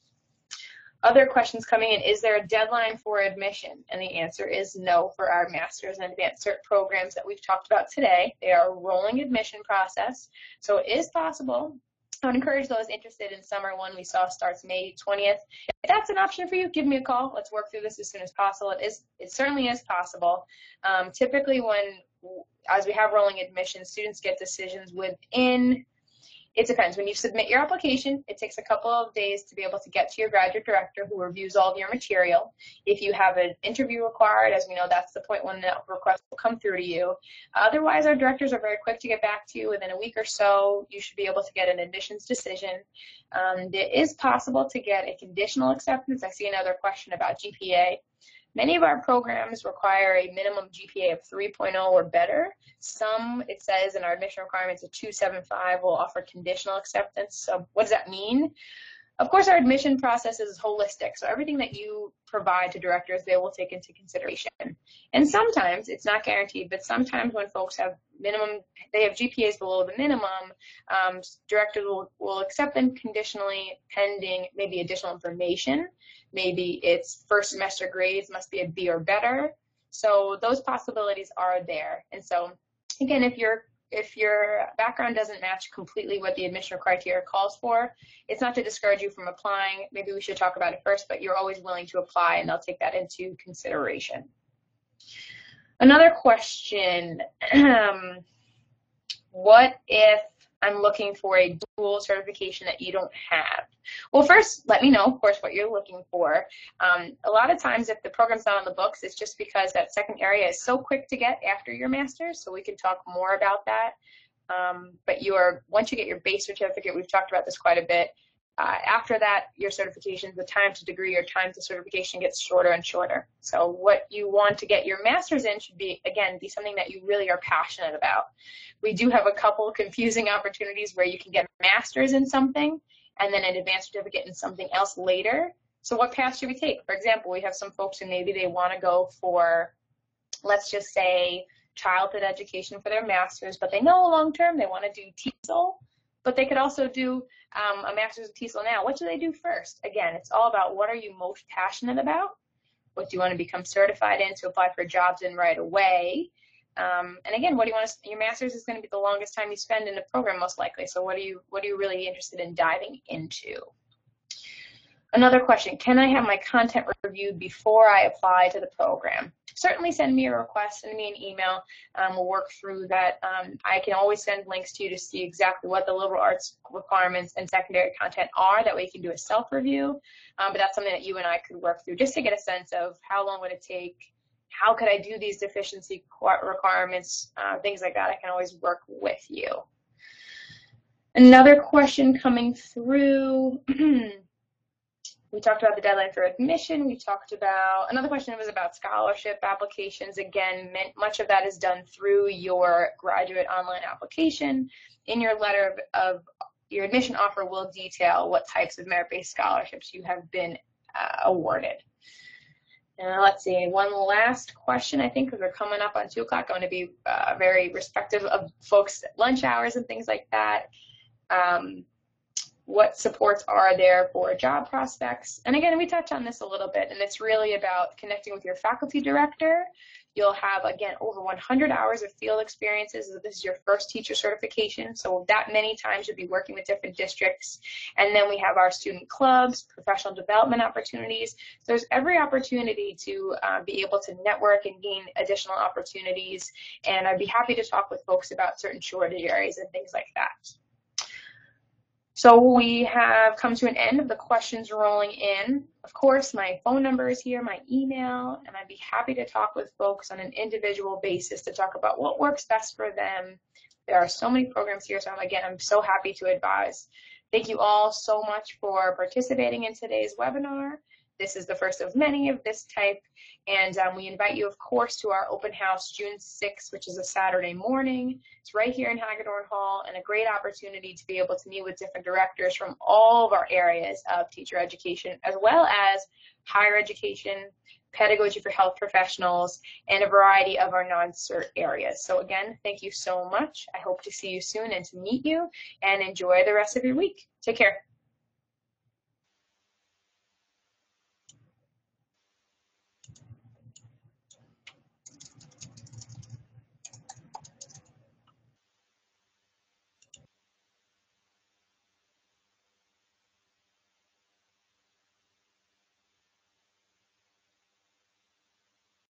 Other questions coming in, is there a deadline for admission? And the answer is no for our master's and advanced cert programs that we've talked about today. They are a rolling admission process, so it is possible. I would encourage those interested in summer one we saw starts May 20th. If that's an option for you, give me a call. Let's work through this as soon as possible. It certainly is possible. Typically as we have rolling admission, students get decisions within, it depends. When you submit your application, it takes a couple of days to be able to get to your graduate director who reviews all of your material. If you have an interview required, as we know, that's the point when the request will come through to you. Otherwise, our directors are very quick to get back to you. Within a week or so, you should be able to get an admissions decision. It is possible to get a conditional acceptance. I see another question about GPA. Many of our programs require a minimum GPA of 3.0 or better. Some, it says in our admission requirements, a 2.75 will offer conditional acceptance. So what does that mean? Of course, our admission process is holistic, so everything that you provide to directors, they will take into consideration. And sometimes, it's not guaranteed, but sometimes when folks have they have GPAs below the minimum, directors will accept them conditionally pending maybe additional information. Maybe it's first semester grades must be a B or better. So those possibilities are there. And so, again, if your background doesn't match completely what the admission criteria calls for, it's not to discourage you from applying. Maybe we should talk about it first, but you're always willing to apply, and they'll take that into consideration. Another question, what if I'm looking for a dual certification that you don't have? Well, first, let me know, of course, what you're looking for. A lot of times, if the program's not on the books, it's just because that second area is so quick to get after your master's, so we can talk more about that. But once you get your base certificate, we've talked about this quite a bit, after that, your certification, the time to degree or time to certification gets shorter and shorter. So what you want to get your master's in should be, again, be something that you really are passionate about. We do have a couple confusing opportunities where you can get a master's in something and then an advanced certificate in something else later. So what path should we take? For example, we have some folks who maybe they want to go for, let's just say, childhood education for their master's, but they know long-term they want to do TESOL, but they could also do a master's of TESOL now. What do they do first? Again, it's all about what are you most passionate about? What do you want to become certified in to apply for jobs in right away? And again, what do you want to, your master's is going to be the longest time you spend in the program most likely. So what are you really interested in diving into? Another question, can I have my content reviewed before I apply to the program? Certainly send me a request, send me an email. We'll work through that. I can always send links to you to see exactly what the liberal arts requirements and secondary content are. That way you can do a self-review. But that's something that you and I could work through just to get a sense of how long would it take, how could I do these deficiency requirements, things like that. I can always work with you. Another question coming through. We talked about the deadline for admission. We talked about, another question was about scholarship applications. Again, much of that is done through your graduate online application. In your letter of your admission offer will detail what types of merit-based scholarships you have been awarded. Let's see, one last question, I think, because we're coming up on 2 o'clock. I'm going to be very respectful of folks' lunch hours and things like that. What supports are there for job prospects? And again, we touched on this a little bit, and it's really about connecting with your faculty director. You'll have, again, over 100 hours of field experiences. This is your first teacher certification, so that many times you'll be working with different districts. And then we have our student clubs, professional development opportunities. So there's every opportunity to be able to network and gain additional opportunities. And I'd be happy to talk with folks about certain shortage areas and things like that. So we have come to an end of the questions rolling in. Of course, my phone number is here, my email, and I'd be happy to talk with folks on an individual basis to talk about what works best for them. There are so many programs here, so I'm so happy to advise. Thank you all so much for participating in today's webinar. This is the first of many of this type, and we invite you, of course, to our open house June 6th, which is a Saturday morning. It's right here in Hagedorn Hall, and a great opportunity to be able to meet with different directors from all of our areas of teacher education, as well as higher education, pedagogy for health professionals, and a variety of our non-cert areas. So again, thank you so much. I hope to see you soon and to meet you, and enjoy the rest of your week. Take care.